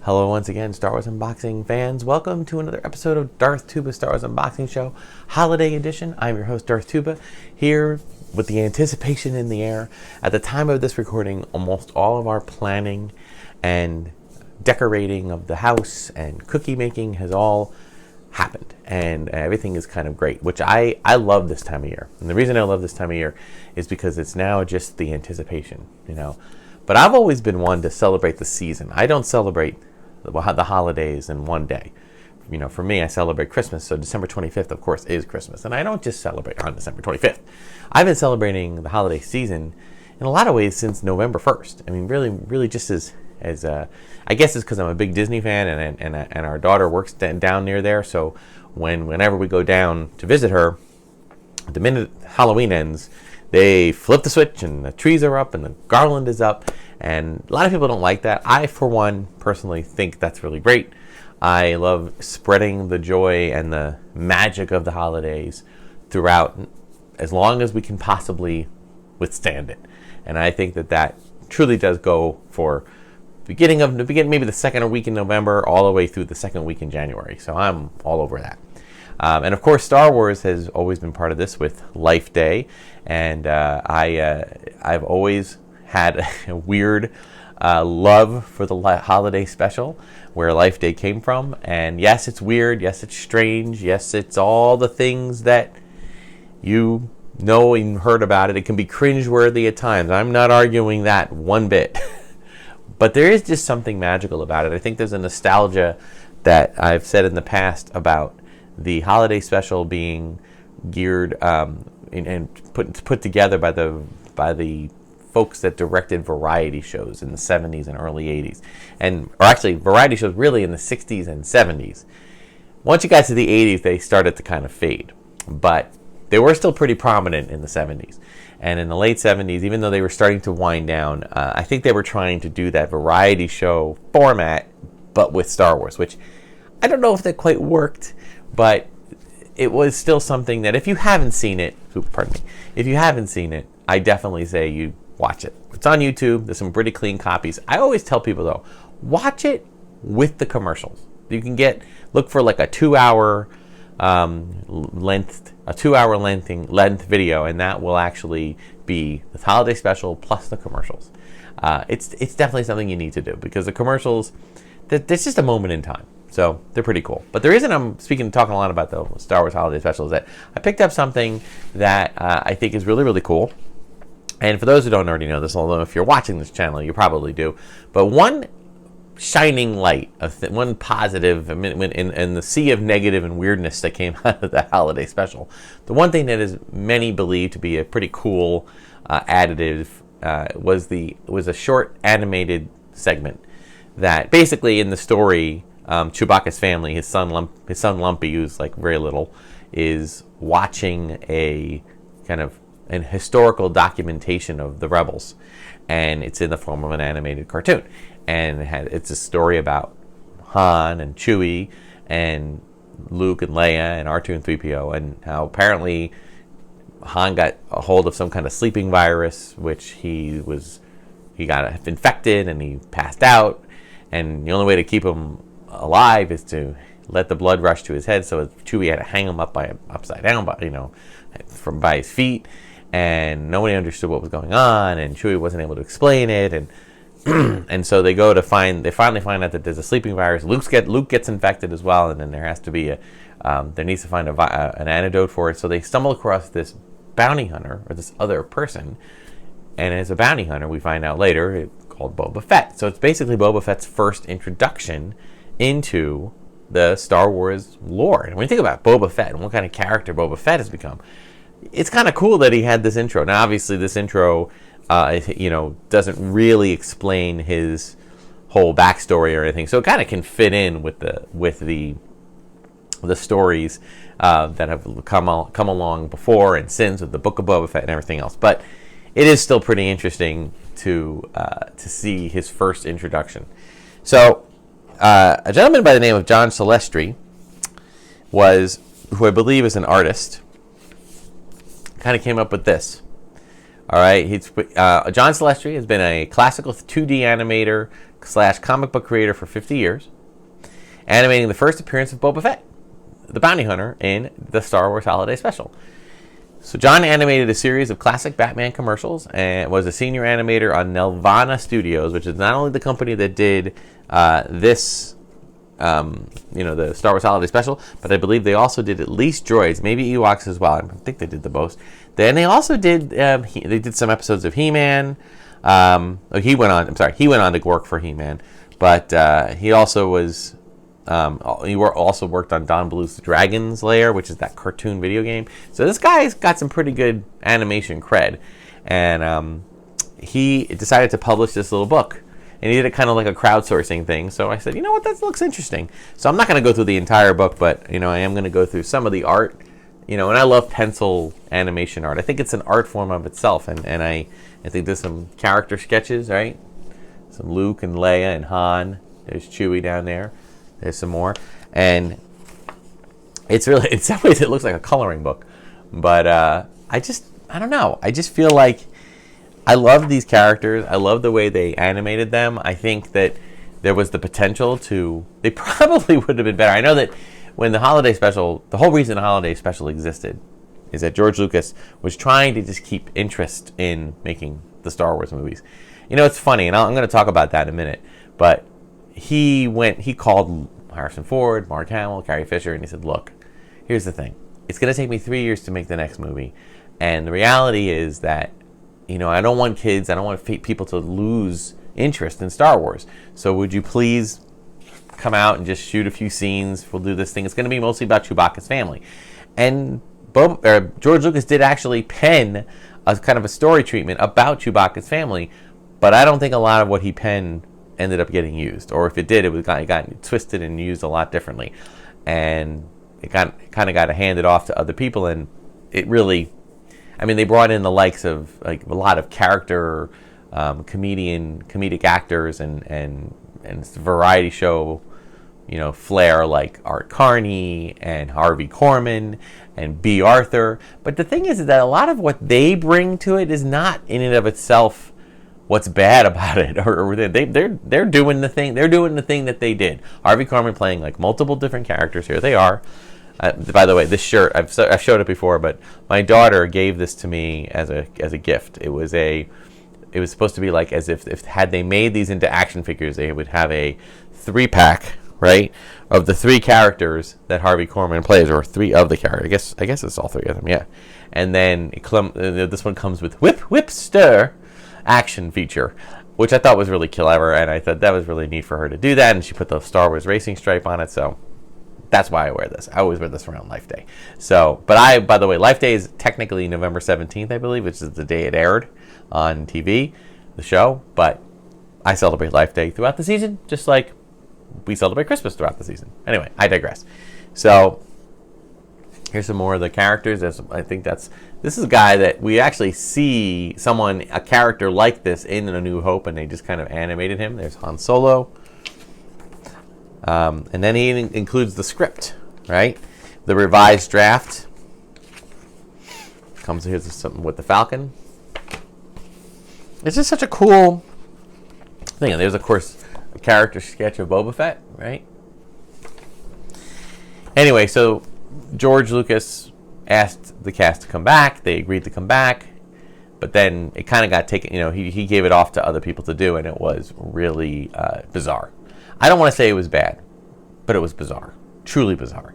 Hello once again, Star Wars Unboxing fans. Welcome to another episode of Darth Tuba Star Wars Unboxing Show, Holiday Edition. I'm your host, Darth Tuba, here with the anticipation in the air. At the time of this recording, almost all of our planning and decorating of the house and cookie making has all happened, and everything is kind of great, which I love this time of year. And the reason I love this time of year is because it's now just the anticipation, But I've always been one to celebrate the season. I don't celebrate the holidays in one day. For me, I celebrate Christmas, so December 25th, of course, is Christmas. And I don't just celebrate on December 25th. I've been celebrating the holiday season in a lot of ways since November 1st. I mean, really just as I guess it's because I'm a big Disney fan, and our daughter works down near there. So whenever we go down to visit her, the minute Halloween ends, they flip the switch and the trees are up and the garland is up. And a lot of people don't like that. I, for one, personally think that's really great. I love spreading the joy and the magic of the holidays throughout as long as we can possibly withstand it. And I think that truly does go for maybe the second week in November all the way through the second week in January. So I'm all over that. And of course, Star Wars has always been part of this with Life Day. And I've always had a weird love for the holiday special, where Life Day came from. And yes, it's weird. Yes, it's strange. Yes, it's all the things that you know and heard about it. It can be cringeworthy at times. I'm not arguing that one bit. But there is just something magical about it. I think there's a nostalgia that I've said in the past about the holiday special being geared and put together by the folks that directed variety shows in the 70s and early 80s. Or actually, variety shows really in the 60s and 70s. Once you got to the 80s, they started to kind of fade. But they were still pretty prominent in the 70s. And in the late 70s, even though they were starting to wind down, I think they were trying to do that variety show format, but with Star Wars, which I don't know if that quite worked, but it was still something that if you haven't seen it, I definitely say you watch it. It's on YouTube. There's some pretty clean copies. I always tell people, though, watch it with the commercials. You can look for like a 2-hour length video, and that will actually be the holiday special plus the commercials. It's definitely something you need to do, because the commercials, there's just a moment in time, so they're pretty cool. But the reason I'm talking a lot about the Star Wars holiday special is that I picked up something that I think is really, really cool. And for those who don't already know this, although if you're watching this channel, you probably do, but one shining light, one positive in the sea of negative and weirdness that came out of the holiday special. The one thing that is many believe to be a pretty cool additive was a short animated segment that basically, in the story, Chewbacca's family, his son Lumpy, who's like very little, is watching a kind of an historical documentation of the rebels, and it's in the form of an animated cartoon. And it's a story about Han and Chewie and Luke and Leia and R2 and 3PO, and how apparently Han got a hold of some kind of sleeping virus, which he got infected and he passed out. And the only way to keep him alive is to let the blood rush to his head. So Chewie had to hang him up upside down, by his feet. And nobody understood what was going on, and Chewie wasn't able to explain it, and so they finally find out that there's a sleeping virus. Luke gets infected as well, and then there has to be there needs to find an antidote for it. So they stumble across this bounty hunter, or this other person, and as a bounty hunter, we find out later, called Boba Fett. So it's basically Boba Fett's first introduction into the Star Wars lore. And when you think about Boba Fett and what kind of character Boba Fett has become, it's kind of cool that he had this intro. Now, obviously, this intro, doesn't really explain his whole backstory or anything, so it kind of can fit in with the stories that have come along before and since, with the Book of Boba Fett and everything else. But it is still pretty interesting to see his first introduction. So, a gentleman by the name of John Celestri who I believe is an artist, kind of came up with this. All right, John Celestri has been a classical 2D animator / comic book creator for 50 years, animating the first appearance of Boba Fett, the bounty hunter, in the Star Wars Holiday Special. So John animated a series of classic Batman commercials and was a senior animator on Nelvana Studios, which is not only the company that did this, the Star Wars Holiday Special, but I believe they also did at least Droids, maybe Ewoks as well. I think they did the most. Then they also did they did some episodes of He-Man. He went on to work for He-Man, but he also was also worked on Don Bluth's Dragon's Lair, which is that cartoon video game. So this guy's got some pretty good animation cred, and he decided to publish this little book. And he did it kind of like a crowdsourcing thing. So I said, you know what, that looks interesting. So I'm not going to go through the entire book, but I am going to go through some of the art. And I love pencil animation art. I think it's an art form of itself. And I think there's some character sketches, right? Some Luke and Leia and Han. There's Chewie down there. There's some more. And it's really, in some ways, it looks like a coloring book. But I don't know. I just feel like I love these characters. I love the way they animated them. I think that there was the potential they probably would have been better. I know that when the Holiday Special, the whole reason the Holiday Special existed is that George Lucas was trying to just keep interest in making the Star Wars movies. It's funny, and I'm going to talk about that in a minute, but he called Harrison Ford, Mark Hamill, Carrie Fisher, and he said, look, here's the thing. It's going to take me 3 years to make the next movie, and the reality is that I don't want kids, I don't want people to lose interest in Star Wars. So would you please come out and just shoot a few scenes? We'll do this thing. It's going to be mostly about Chewbacca's family. And George Lucas did actually pen a kind of a story treatment about Chewbacca's family, but I don't think a lot of what he penned ended up getting used. Or if it did, it got twisted and used a lot differently. And it kind of got handed off to other people, and it really... they brought in the likes of like a lot of character, comedic actors and variety show, flair like Art Carney and Harvey Korman and B. Arthur. But the thing is that a lot of what they bring to it is not in and of itself what's bad about it, or they're doing the thing. They're doing the thing that they did. Harvey Korman playing like multiple different characters. Here they are. By the way, this shirt, I've showed it before, but my daughter gave this to me as a gift. It was supposed to be like as if had they made these into action figures, they would have a 3-pack, right, of the 3 characters that Harvey Korman plays, or 3 of the characters. I guess it's all 3 of them, yeah. And then this one comes with whip stir action feature, which I thought was really clever, and I thought that was really neat for her to do that. And she put the Star Wars racing stripe on it, so. That's why I wear this. I always wear this around Life Day. So, but by the way, Life Day is technically November 17th, I believe, which is the day it aired on TV, the show. But I celebrate Life Day throughout the season, just like we celebrate Christmas throughout the season. Anyway, I digress. So, here's some more of the characters. This is a guy that we actually see a character like this in A New Hope, and they just kind of animated him. There's Han Solo. And then he includes the script, right? The revised draft. Here's something with the Falcon. It's just such a cool thing. And there's, of course, a character sketch of Boba Fett, right? Anyway, so George Lucas asked the cast to come back. They agreed to come back. But then it kind of got taken, he gave it off to other people to do, and it was really bizarre. I don't want to say it was bad, but it was bizarre. Truly bizarre.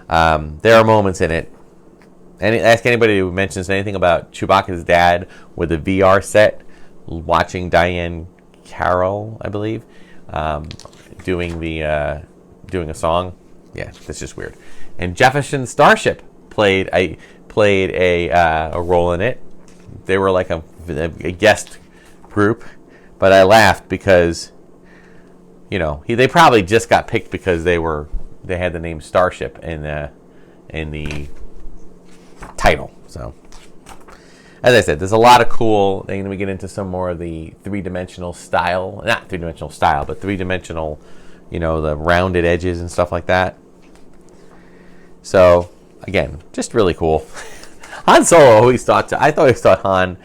There are moments in it. And ask anybody who mentions anything about Chewbacca's dad with a VR set watching Diane Carroll, I believe, doing a song. Yeah, that's just weird. And Jefferson Starship played a role in it. They were like a guest group, but I laughed because they probably just got picked because they had the name Starship in the title. So, as I said, there's a lot of cool. Then we get into some more of the three-dimensional style, not three-dimensional style, but three-dimensional, the rounded edges and stuff like that. So, again, just really cool. Han Solo, I always thought Han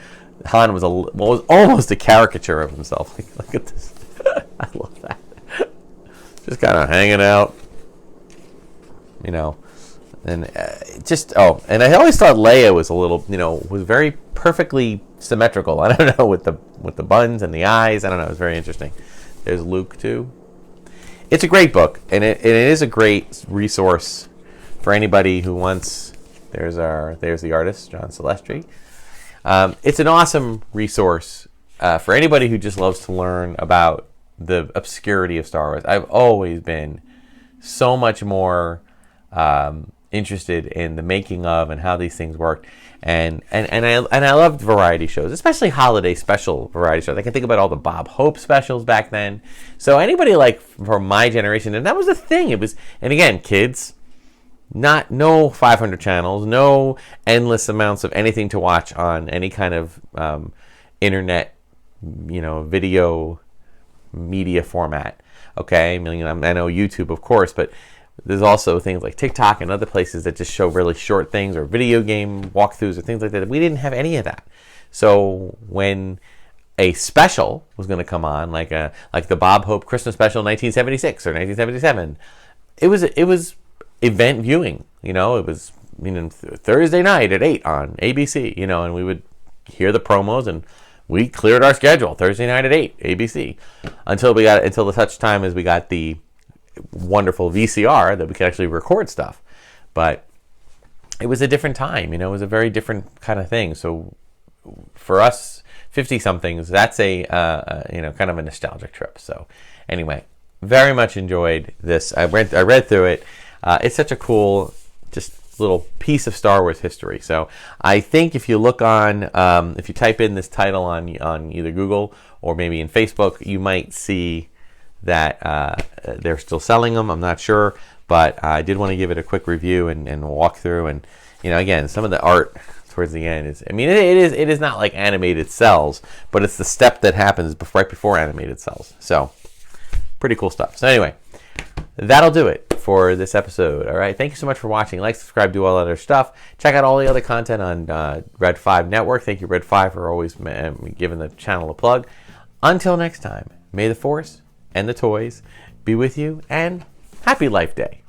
Han was was almost a caricature of himself. Look at this. I love that. Just kind of hanging out, and and I always thought Leia was a little, was very perfectly symmetrical. I don't know, with the buns and the eyes. I don't know. It was very interesting. There's Luke too. It's a great book, and it is a great resource for anybody who wants. There's the artist, John Celestri. It's an awesome resource for anybody who just loves to learn about the obscurity of Star Wars. I've always been so much more interested in the making of and how these things work, and I loved variety shows, especially holiday special variety shows. I can think about all the Bob Hope specials back then. So anybody like from my generation, and that was the thing. It was, and again, kids. No 500 channels, no endless amounts of anything to watch on any kind of internet, video media format. Okay, I know YouTube, of course, but there's also things like TikTok and other places that just show really short things, or video game walkthroughs or things like that. We didn't have any of that. So when a special was going to come on, like the Bob Hope Christmas special 1976 or 1977, it was event viewing. It was Thursday night at 8 on ABC, and we would hear the promos, and we cleared our schedule Thursday night at 8 ABC until the such time as we got the wonderful VCR that we could actually record stuff. But it was a different time, it was a very different kind of thing. So for us 50 somethings, that's a kind of a nostalgic trip. So anyway, very much enjoyed this. I read through it. It's such a cool, just little piece of Star Wars history. So I think if you look on, if you type in this title on either Google or maybe in Facebook, you might see that they're still selling them. I'm not sure, but I did want to give it a quick review and walk through. And again, some of the art towards the end is, it is not like animated cells, but it's the step that happens right before animated cells. So pretty cool stuff. So anyway, that'll do it for this episode. All right. Thank you so much for watching. Like, subscribe, do all other stuff. Check out all the other content on Red 5 Network. Thank you, Red 5, for always giving the channel a plug. Until next time, may the Force and the toys be with you, and happy Life Day.